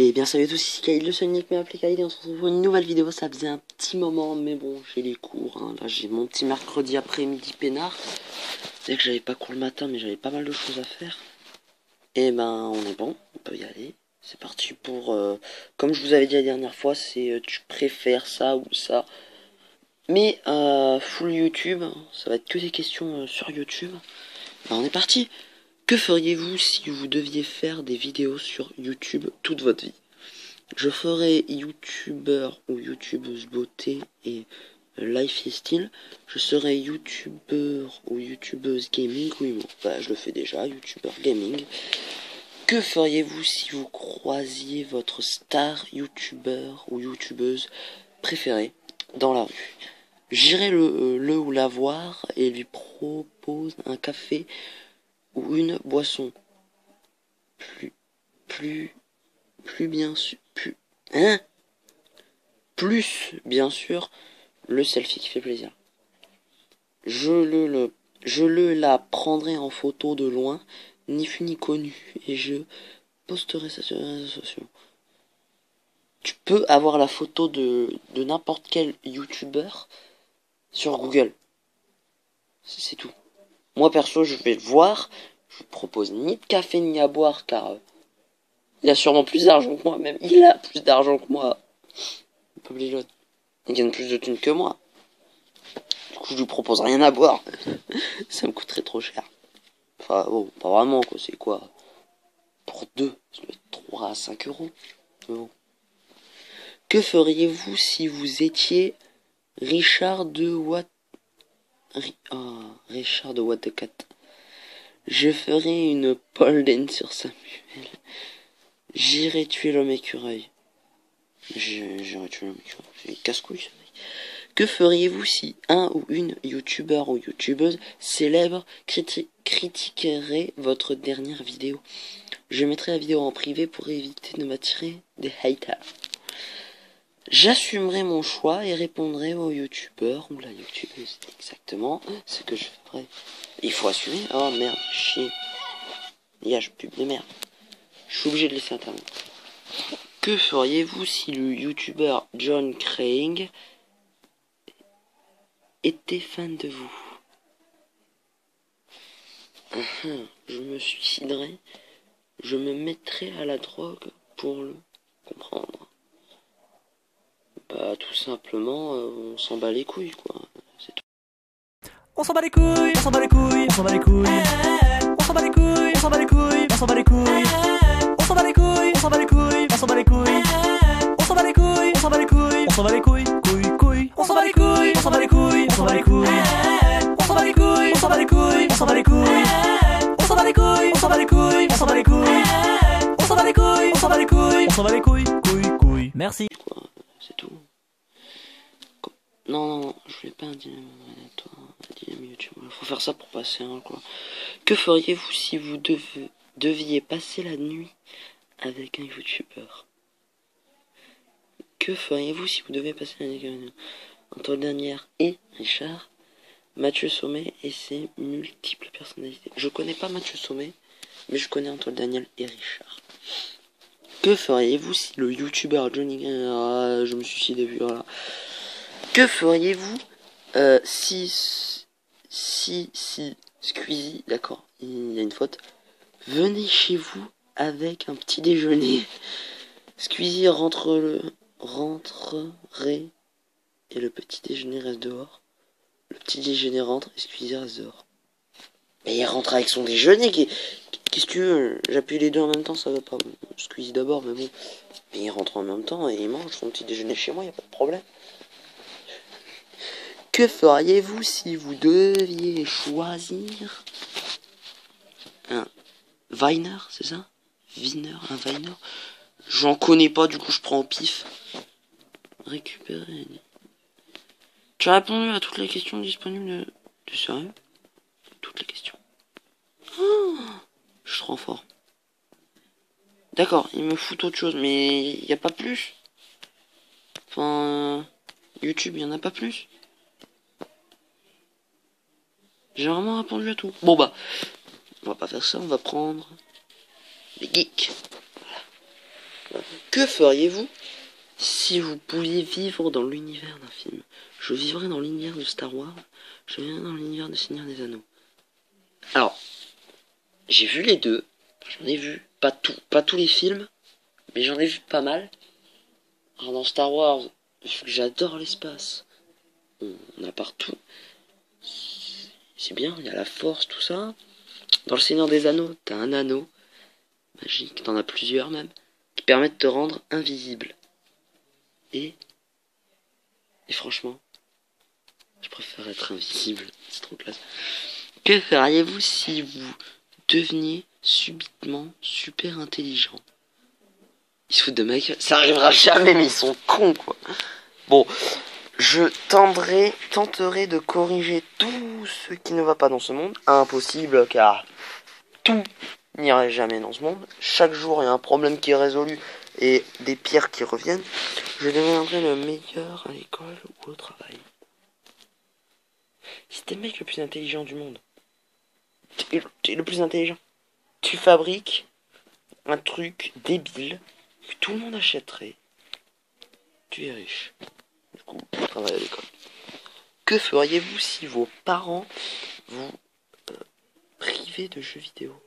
Et bien salut à tous, ici Kyle le Sonic, mais appelé Kyle, et on se retrouve pour une nouvelle vidéo. Ça faisait un petit moment, mais bon, j'ai les cours, hein. Là j'ai mon petit mercredi après-midi peinard. C'est que j'avais pas cours le matin, mais j'avais pas mal de choses à faire. Et ben on est bon, on peut y aller. C'est parti pour, comme je vous avais dit la dernière fois, c'est tu préfères ça ou ça. Mais full YouTube, ça va être que des questions sur YouTube. Ben, on est parti. Que feriez-vous si vous deviez faire des vidéos sur YouTube toute votre vie? Je ferai youtubeur ou youtubeuse beauté et lifestyle. Je serai youtubeur ou youtubeuse gaming. Oui, bon, bah, je le fais déjà, youtubeur gaming. Que feriez-vous si vous croisiez votre star youtubeur ou youtubeuse préférée dans la rue? J'irai le ou la voir et lui propose un café ou une boisson. Plus bien sûr, plus bien sûr le selfie qui fait plaisir. Je la prendrai en photo de loin, ni fu ni connu, et je posterai ça sur les réseaux sociaux. Tu peux avoir la photo de n'importe quel youtubeur sur Google. C'est tout. Moi perso, je vais le voir. Je ne propose ni de café ni à boire, car il a sûrement plus d'argent que moi. Même il a plus d'argent que moi. Il gagne plus de thunes que moi. Du coup, je lui propose rien à boire. Ça me coûterait trop cher. Enfin, bon, pas vraiment, quoi. C'est quoi? Pour deux, ça doit être 3 à 5 euros. Mais bon. Que feriez-vous si vous étiez Richard de What... Richard de What the Cat. Je ferai une pole dance sur Samuel. J'irai tuer l'homme écureuil. J'irai tuer l'homme écureuil. C'est casse-couille, ça. Que feriez-vous si un ou une youtubeur ou youtubeuse célèbre critiquerait votre dernière vidéo? Je mettrai la vidéo en privé pour éviter de m'attirer des haters. J'assumerai mon choix et répondrai au youtubeur ou la youtubeuse exactement ce que je ferai. Il faut assumer. Oh merde, chier. Je pub de merde. Je suis obligé de laisser internet. Que feriez-vous si le youtubeur John Craig était fan de vous? Je me suiciderais. Je me mettrais à la drogue pour le comprendre. Bah tout simplement, on s'en bat les couilles, quoi. C'est tout. On s'en bat les couilles, on s'en bat les couilles, on s'en bat les couilles. On s'en bat les couilles, on s'en bat les couilles, on s'en bat les couilles. On s'en bat les couilles, on s'en bat les couilles, on s'en bat les couilles. On s'en bat les couilles, on s'en bat les couilles, on s'en bat les couilles, couilles. On s'en bat les couilles, on s'en bat les couilles, on s'en bat les couilles. On s'en bat les couilles, on s'en bat les couilles, on s'en bat les couilles. On s'en bat les couilles, on s'en bat les couilles, on s'en bat les couilles. On s'en bat les couilles, on s'en bat les couilles, on s'en bat les couilles, couilles. Merci. Quoi, c'est tout. Non, je voulais pas un dilemme, toi, un dilemme YouTube. Faut faire ça pour passer un, quoi. Que feriez-vous si vous deviez passer la nuit avec un youtubeur? Que feriez-vous si vous deviez passer la nuit avec un Antoine Dernière et Richard, Mathieu Sommet et ses multiples personnalités? Je connais pas Mathieu Sommet, mais je connais Antoine Daniel et Richard. Que feriez-vous si le youtubeur Johnny... je me suis suicidé, voilà. Que feriez-vous si Squeezie, d'accord, il y a une faute, venez chez vous avec un petit déjeuner? Squeezie rentrerait et le petit déjeuner reste dehors. Le petit déjeuner rentre et Squeezie reste dehors. Mais il rentre avec son déjeuner. Qu'est-ce que tu veux? J'appuie les deux en même temps, ça va pas. Squeezie d'abord, mais bon. Mais il rentre en même temps et il mange son petit déjeuner chez moi, y a pas de problème. Que feriez-vous si vous deviez choisir un Viner, c'est ça? Un Viner? J'en connais pas, du coup je prends au pif. Récupérer. Tu as répondu à toutes les questions disponibles de sérieux? Toutes les questions. Je suis trop fort. D'accord, il me fout autre chose, mais il n'y a pas plus. Enfin, YouTube, il n'y en a pas plus. J'ai vraiment répondu à tout. Bon bah, on va pas faire ça, on va prendre les geeks. Voilà. Que feriez-vous si vous pouviez vivre dans l'univers d'un film? Je vivrais dans l'univers de Star Wars. Je vivrais dans l'univers de Seigneur des Anneaux. Alors, j'ai vu les deux. J'en ai vu pas tous les films, mais j'en ai vu pas mal. Alors dans Star Wars, vu que j'adore l'espace, on a partout. C'est bien, il y a la force, tout ça. Dans le Seigneur des Anneaux, t'as un anneau magique, t'en as plusieurs même, qui permettent de te rendre invisible. Et franchement, je préfère être invisible, c'est trop classe. Que feriez-vous si vous deveniez subitement super intelligent? Ils se foutent de mec, ça arrivera jamais, mais ils sont cons quoi. Bon, je tenterai de corriger tout ce qui ne va pas dans ce monde. Impossible car tout n'irait jamais dans ce monde. Chaque jour il y a un problème qui est résolu et des pires qui reviennent. Je deviendrai le meilleur à l'école ou au travail. Si t'es le mec le plus intelligent du monde, t'es le plus intelligent, tu fabriques un truc débile que tout le monde achèterait, tu es riche. Du coup, tu travailles à l'école. Que feriez-vous si vos parents vous privaient de jeux vidéo?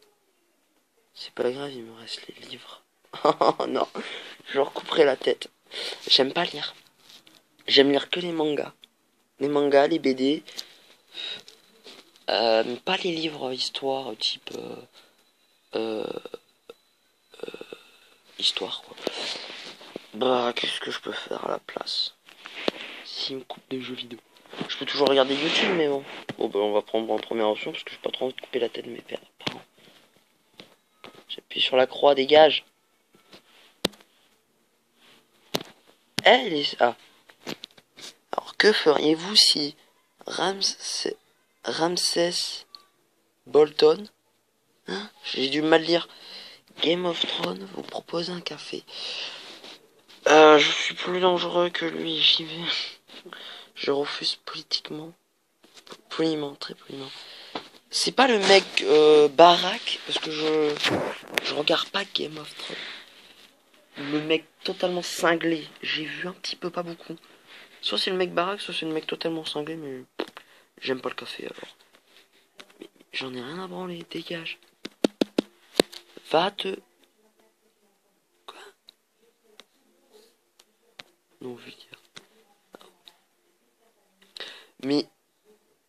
C'est pas grave, il me reste les livres. Oh non, je leur couperai la tête. J'aime pas lire. J'aime lire que les mangas. Les mangas, les BD. Pas les livres histoire type histoire quoi. Bah qu'est-ce que je peux faire à la place s'ils me coupent des jeux vidéo? Je peux toujours regarder YouTube mais bon. Bon bah on va prendre en première option parce que j'ai pas trop envie de couper la tête de mes parents. J'appuie sur la croix, dégage. Ah. Alors que feriez-vous si Ramsès Bolton, hein, j'ai dû mal lire, Game of Thrones vous propose un café? Je suis plus dangereux que lui, j'y vais. Je refuse politiquement. Poliment, très poliment. C'est pas le mec Barack, parce que je regarde pas Game of Thrones. Le mec totalement cinglé, j'ai vu un petit peu, pas beaucoup. Soit c'est le mec Barack, soit c'est le mec totalement cinglé, mais j'aime pas le café alors. Mais j'en ai rien à branler, dégage. Va te... Quoi? Non, je veux dire. Mais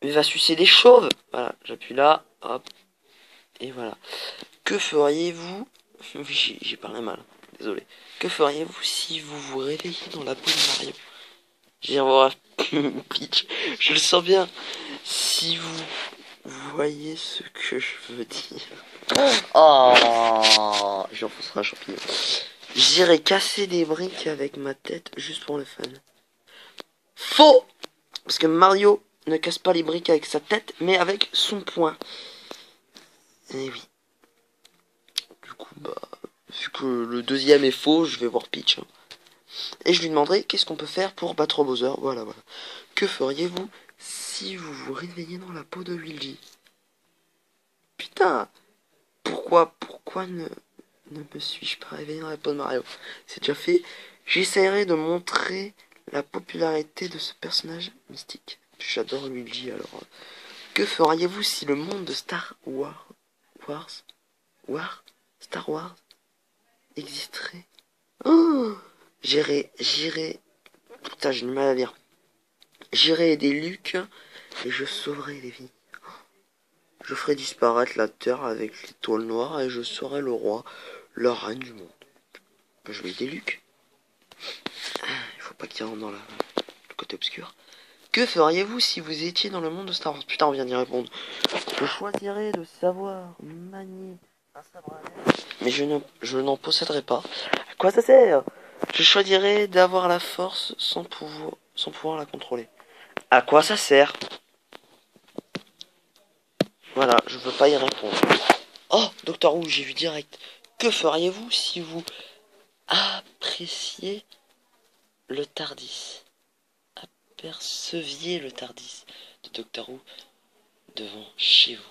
va sucer des chauves. Voilà, j'appuie là, hop. Et voilà. Que feriez-vous... Oui, j'ai parlé mal, désolé. Que feriez-vous si vous vous réveillez dans la peau de Mario? J'ai voir pitch. Je le sens bien. Si vous voyez ce que je veux dire. Oh, j'enfoncerai un champignon. J'irai casser des briques avec ma tête juste pour le fun. Faux! Parce que Mario ne casse pas les briques avec sa tête, mais avec son poing. Et oui. Du coup, bah, vu que le deuxième est faux, je vais voir Peach. Hein. Et je lui demanderai qu'est-ce qu'on peut faire pour battre Bowser. Voilà, voilà. Que feriez-vous si vous vous réveillez dans la peau de Luigi? Putain! Pourquoi ne me suis-je pas réveillé dans la peau de Mario? C'est déjà fait. J'essaierai de montrer la popularité de ce personnage mystique. J'adore Luigi alors. Que feriez-vous si le monde de Star Wars existerait? Oh, j'irai. Putain, j'ai du mal à lire. J'irai aider Luke et je sauverai les vies. Je ferai disparaître la terre avec l'étoile noire et je serai le roi, la reine du monde. Je vais aider Luke. Il faut pas qu'il rentre dans le côté obscur. Que feriez-vous si vous étiez dans le monde de Star Wars? Putain, on vient d'y répondre. Je choisirais de savoir manier un sabre laser, mais je n'en posséderai pas. À quoi ça sert? Je choisirais d'avoir la force sans pouvoir la contrôler. À quoi ça sert? Voilà, je veux pas y répondre. Oh, Doctor Who, j'ai vu direct. Que feriez-vous si vous appréciez le TARDIS? Aperceviez le TARDIS de Doctor Who devant chez vous.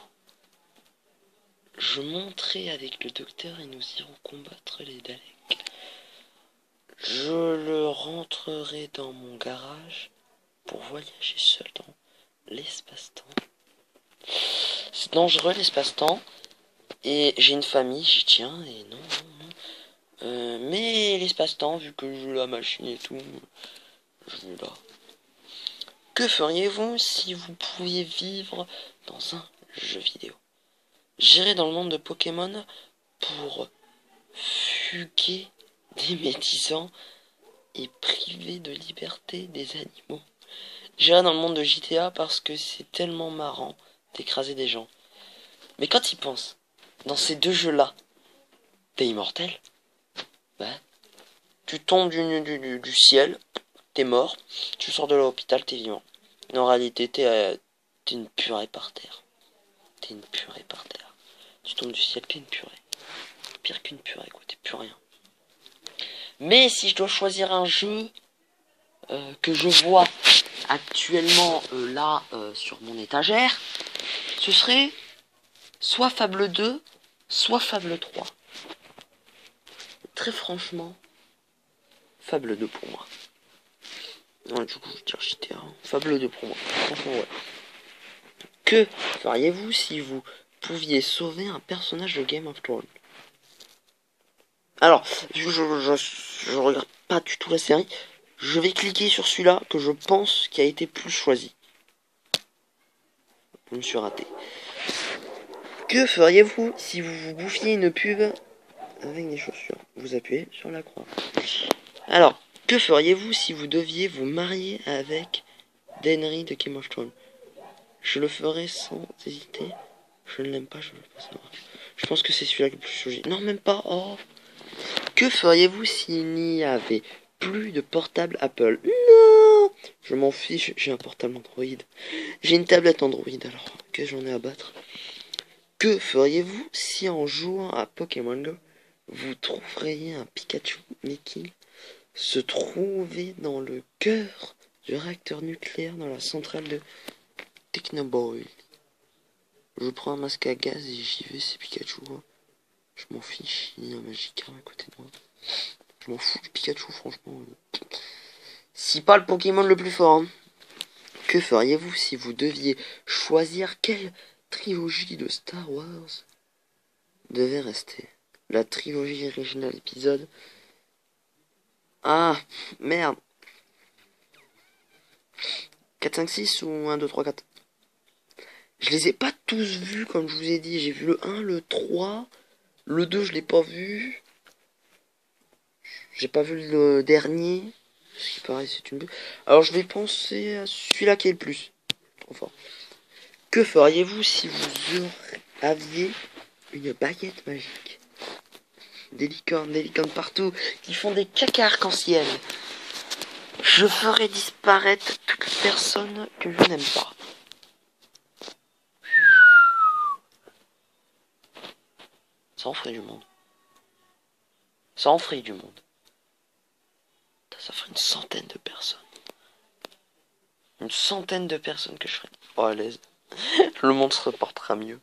Je monterai avec le docteur et nous irons combattre les Daleks. rentrerai dans mon garage pour voyager seul dans l'espace-temps. C'est dangereux l'espace-temps. Et j'ai une famille, j'y tiens, et non. Mais l'espace-temps, vu que je joue la machine et tout, je vais là. Que feriez-vous si vous pouviez vivre dans un jeu vidéo? J'irai dans le monde de Pokémon pour fuguer des médisants et priver de liberté des animaux. J'irai dans le monde de GTA parce que c'est tellement marrant d'écraser des gens. Mais quand ils pensent, dans ces deux jeux-là, t'es immortel. Bah, tu tombes du ciel, t'es mort, tu sors de l'hôpital, t'es vivant. Mais en réalité, t'es une purée par terre. T'es une purée par terre. Tu tombes du ciel, t'es une purée. Pire qu'une purée, quoi, t'es plus rien. Mais si je dois choisir un jeu que je vois actuellement là sur mon étagère, ce serait soit Fable 2, soit Fable 3. Très franchement, Fable 2 pour moi. Ouais, du coup, je vais dire GTA. Fable 2 pour moi. Franchement, ouais. Que feriez-vous si vous pouviez sauver un personnage de Game of Thrones? Alors, je regarde pas du tout la série. Je vais cliquer sur celui-là que je pense qui a été plus choisi. Je me suis raté. Que feriez-vous si vous vous bouffiez une pub avec des chaussures? Vous appuyez sur la croix. Alors, que feriez-vous si vous deviez vous marier avec Denry de Game of Thrones? Je le ferai sans hésiter. Je ne l'aime pas, je veux pas savoir. Je pense que c'est celui-là le plus choisi. Non, même pas. Oh. Que feriez-vous s'il n'y avait plus de portable Apple? Non, je m'en fiche, j'ai un portable Android. J'ai une tablette Android, alors que j'en ai à battre. Que feriez-vous si en jouant à Pokémon Go, vous trouveriez un Pikachu mais qui se trouvait dans le cœur du réacteur nucléaire dans la centrale de Technoboy? Je prends un masque à gaz et j'y vais, c'est Pikachu. Hein. Je m'en fiche, il y a un Magikarp à côté de moi. Je m'en fous du Pikachu, franchement. Si pas le Pokémon le plus fort. Hein. Que feriez-vous si vous deviez choisir quelle trilogie de Star Wars devait rester? La trilogie originale épisode. Ah, merde. 4, 5, 6 ou 1, 2, 3, 4? Je les ai pas tous vus, comme je vous ai dit. J'ai vu le 1, le 3. Le 2, je l'ai pas vu. J'ai pas vu le dernier. Ce qui paraît, c'est une... Alors, je vais penser à celui-là qui est le plus. Trop fort. Que feriez-vous si vous aviez une baguette magique? Des licornes partout, qui font des caca arc-en-ciel. Je ferai disparaître toutes les personnes que je n'aime pas. Ça en ferait du monde. Ça en ferait du monde. Ça ferait une centaine de personnes. Une centaine de personnes que je ferais. Oh, à l'aise. Le monde se reportera mieux.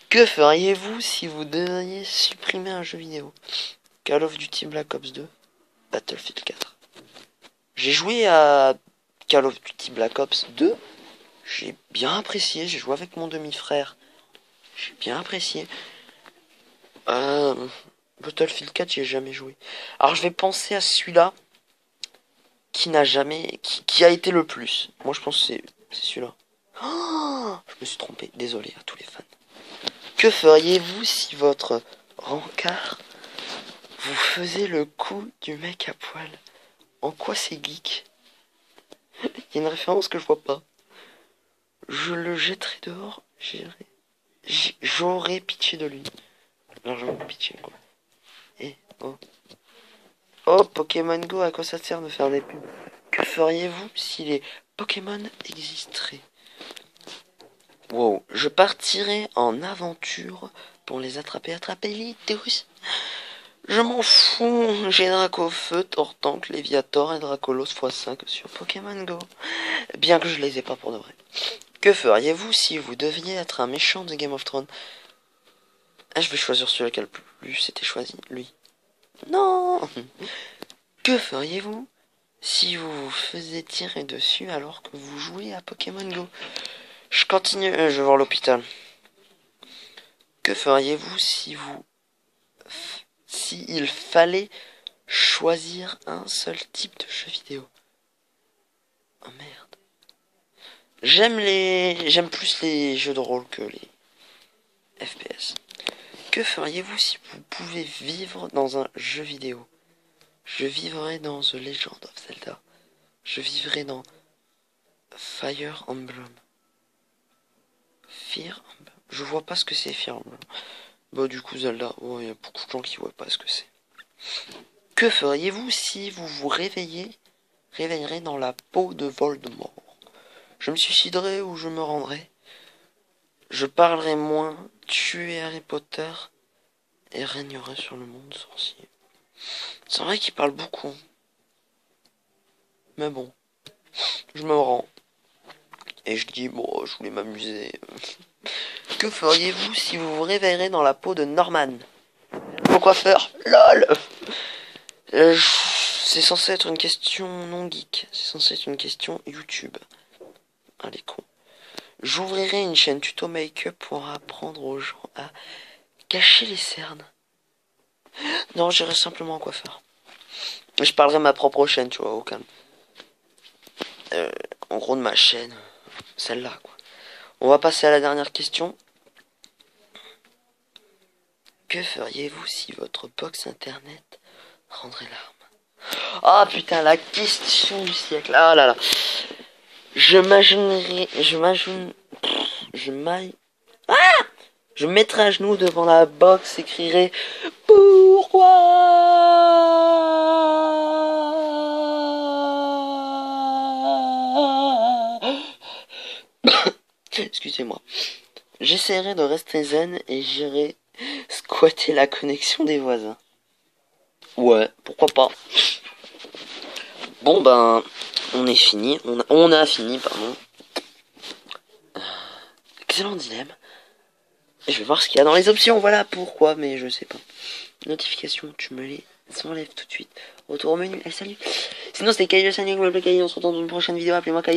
Que feriez-vous si vous deviez supprimer un jeu vidéo? Call of Duty Black Ops 2, Battlefield 4. J'ai joué à Call of Duty Black Ops 2. J'ai bien apprécié. J'ai joué avec mon demi-frère. J'ai bien apprécié. Battlefield 4, j'y ai jamais joué. Alors je vais penser à celui-là qui n'a jamais... Qui a été le plus. Moi je pense que c'est celui-là. Oh, je me suis trompé. Désolé à tous les fans. Que feriez-vous si votre rencard vous faisait le coup du mec à poil? En quoi c'est geek? Il y a une référence que je vois pas. Je le jetterai dehors. J'aurais pitié de lui. Largement pitié, quoi. Et oh. Oh, Pokémon Go, à quoi ça sert de faire des pubs? Que feriez-vous si les Pokémon existeraient? Wow, je partirai en aventure pour les attraper, les tous. Je m'en fous, j'ai Dracofeu, Tortank, Léviator et Dracolos x5 sur Pokémon Go. Bien que je les ai pas pour de vrai. Que feriez-vous si vous deviez être un méchant de Game of Thrones? Ah, je vais choisir celui qui a le plus c'était choisi, lui. Non. Que feriez-vous si vous vous faisiez tirer dessus alors que vous jouez à Pokémon Go? Je continue, je vais voir l'hôpital. Que feriez-vous si il fallait choisir un seul type de jeu vidéo? Oh merde. J'aime plus les jeux de rôle que les FPS. Que feriez-vous si vous pouvez vivre dans un jeu vidéo? Je vivrais dans The Legend of Zelda. Je vivrais dans Fire Emblem. Fire Emblem. Je vois pas ce que c'est Fire Emblem. Bah du coup Zelda. Oh, il y a beaucoup de gens qui voient pas ce que c'est. Que feriez-vous si vous vous réveillerez dans la peau de Voldemort? Je me suiciderai ou je me rendrai. Je parlerai moins, tuerai Harry Potter et régnerai sur le monde sorcier. C'est vrai qu'il parle beaucoup. Mais bon, je me rends. Et je dis, bon, je voulais m'amuser. Que feriez-vous si vous vous réveillerez dans la peau de Norman? Mon coiffeur. LOL. C'est censé être une question non geek. C'est censé être une question YouTube. Allez, con. J'ouvrirai une chaîne tuto make-up pour apprendre aux gens à cacher les cernes. Non, j'irai simplement en coiffeur. Je parlerai ma propre chaîne, tu vois, au calme. En gros de ma chaîne, celle-là, quoi. On va passer à la dernière question. Que feriez-vous si votre box internet rendrait l'arme? Ah putain, la question du siècle. Ah là là. Je mettrai à genoux devant la box, écrirai pourquoi. Excusez-moi. J'essaierai de rester zen et j'irai squatter la connexion des voisins. Ouais, pourquoi pas. Bon ben, on est fini. On a fini, pardon. Excellent dilemme. Je vais voir ce qu'il y a dans les options, voilà pourquoi, mais je sais pas. Notification, tu me les enlèves tout de suite. Retour au menu, allez salut. Sinon c'était Kaï, on se retrouve dans une prochaine vidéo, appelez-moi Kaï.